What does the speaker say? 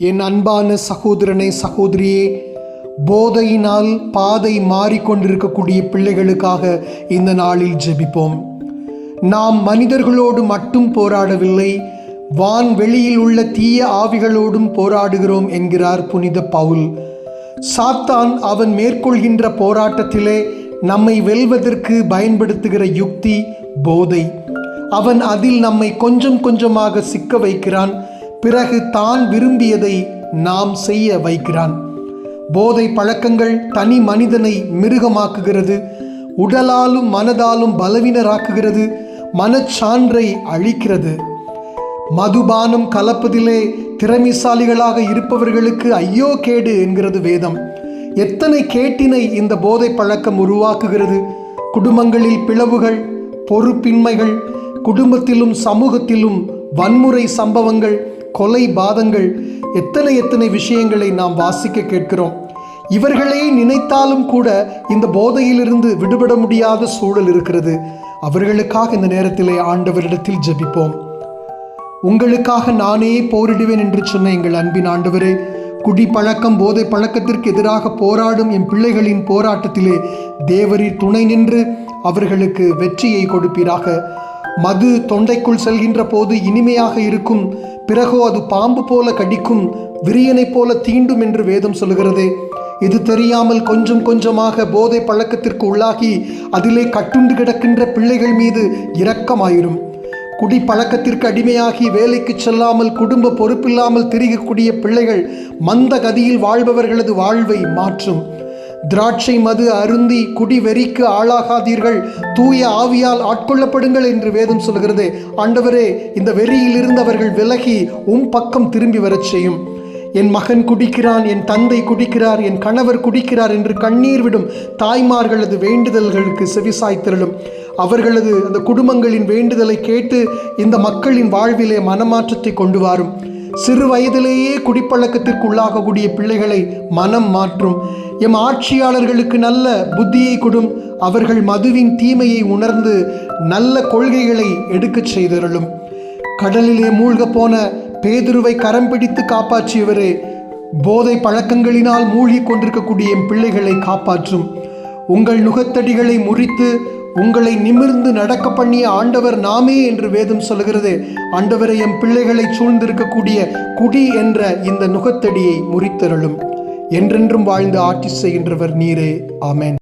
என் அன்பான சகோதரனே, சகோதரியே, போதையினால் பாதை மாறிக்கொண்டிருக்கக்கூடிய பிள்ளைகளுக்காக இந்த நாளில் ஜெபிப்போம். நாம் மனிதர்களோடு மட்டும் போராடவில்லை, வான்வெளியில் உள்ள தீய ஆவிகளோடும் போராடுகிறோம் என்கிறார் புனித பவுல். சாத்தான் அவன் மேற்கொள்கின்ற போராட்டத்திலே நம்மை வெல்வதற்கு பயன்படுத்துகிற யுக்தி போதை. அவன் அதில் நம்மை கொஞ்சம் கொஞ்சமாக சிக்க வைக்கிறான். பிறகு தான் விரும்பியதை நாம் செய்ய வைக்கிறான். போதை பழக்கங்கள் தனி மனிதனை மிருகமாக்குகிறது, உடலாலும் மனதாலும் பலவீனராக்குகிறது, மனச்சான்றை அழிக்கிறது. மதுபானம் கலப்பதிலே திறமைசாலிகளாக இருப்பவர்களுக்கு ஐயோ கேடு என்கிறது வேதம். எத்தனை கேட்டினை இந்த போதை பழக்கம் உருவாக்குகிறது. குடும்பங்களில் பிளவுகள், பொறுப்பின்மைகள், குடும்பத்திலும் சமூகத்திலும் வன்முறை சம்பவங்கள், கொலை பாதங்கள், எத்தனை விஷயங்களை நாம் வாசிக்க கேட்கிறோம். இவர்களே நினைத்தாலும் கூட இந்த போதையிலிருந்து விடுபட முடியாத சூழல் இருக்கிறது. அவர்களுக்காக இந்த நேரத்திலே ஆண்டவரிடத்தில் ஜெபிப்போம். உங்களுக்காக நானே போரிடுவேன் என்று சொன்ன எங்கள் அன்பின் ஆண்டவரே, குடிப்பழக்கம் போதை பழக்கத்திற்கு எதிராக போராடும் என் பிள்ளைகளின் போராட்டத்திலே தேவரீர் துணை நின்று அவர்களுக்கு வெற்றியை கொடுப்பீராக. மது தொண்டைக்குள் செல்கின்ற போது இனிமையாக இருக்கும், பிறகோ அது பாம்பு போல கடிக்கும், விரியனைப் போல தீண்டும் என்று வேதம் சொல்லுகிறதே. இது தெரியாமல் கொஞ்சம் கொஞ்சமாக போதை பழக்கத்திற்கு உள்ளாகி அதிலே கட்டுண்டு கிடக்கின்ற பிள்ளைகள் மீது இரக்கமாயிரும். குடிப்பழக்கத்திற்கு அடிமையாகி வேலைக்கு செல்லாமல் குடும்ப பொறுப்பில்லாமல் திரிகக்கூடிய பிள்ளைகள் மந்த கதியில் வாழ்பவர்களது வாழ்வை மாற்றும். திராட்சை மது அருந்தி குடிவெறிக்கு ஆளாகாதீர்கள், தூய ஆவியால் ஆட்கொள்ளப்படுங்கள் என்று வேதம் சொல்கிறது. ஆண்டவரே, இந்த வெறியில் இருந்தவர்கள் விலகி பக்கம் திரும்பி வரச் செய்யும். என் மகன் குடிக்கிறான், என் தந்தை குடிக்கிறார், என் கணவர் குடிக்கிறார் என்று கண்ணீர் விடும் தாய்மார்களது வேண்டுதல்களுக்கு செவிசாய்த்திரளும். அவர்களது அந்த குடும்பங்களின் வேண்டுதலை கேட்டு இந்த மக்களின் வாழ்விலே மனமாற்றத்தை கொண்டு வரும். சிறு வயதிலேயே குடிப்பழக்கத்திற்கு உள்ளாகக்கூடிய பிள்ளைகளை மனம் மாற்றும். எம் ஆட்சியாளர்களுக்கு நல்ல புத்தியை கொடும். அவர்கள் மதுவின் தீமையை உணர்ந்து நல்ல கொள்கைகளை எடுக்கச் செய்தருளும். கடலிலே மூழ்க போன பேதுருவை கரம் பிடித்து காப்பாற்றியவரே, போதை பழக்கங்களினால் மூழ்கி கொண்டிருக்கக்கூடிய எம் பிள்ளைகளை காப்பாற்றும். உங்கள் நுகத்தடிகளை முறித்து உங்களை நிமிர்ந்து நடக்க பண்ணிய ஆண்டவர் நாமே என்று வேதம் சொல்கிறது. ஆண்டவரை, எம் பிள்ளைகளை சூழ்ந்திருக்கக்கூடிய குடி என்ற இந்த நுகத்தடியை முறித்தருளும். என்றென்றும் வாழ்ந்து ஆட்சி செய்கின்றவர் நீரே. ஆமென்.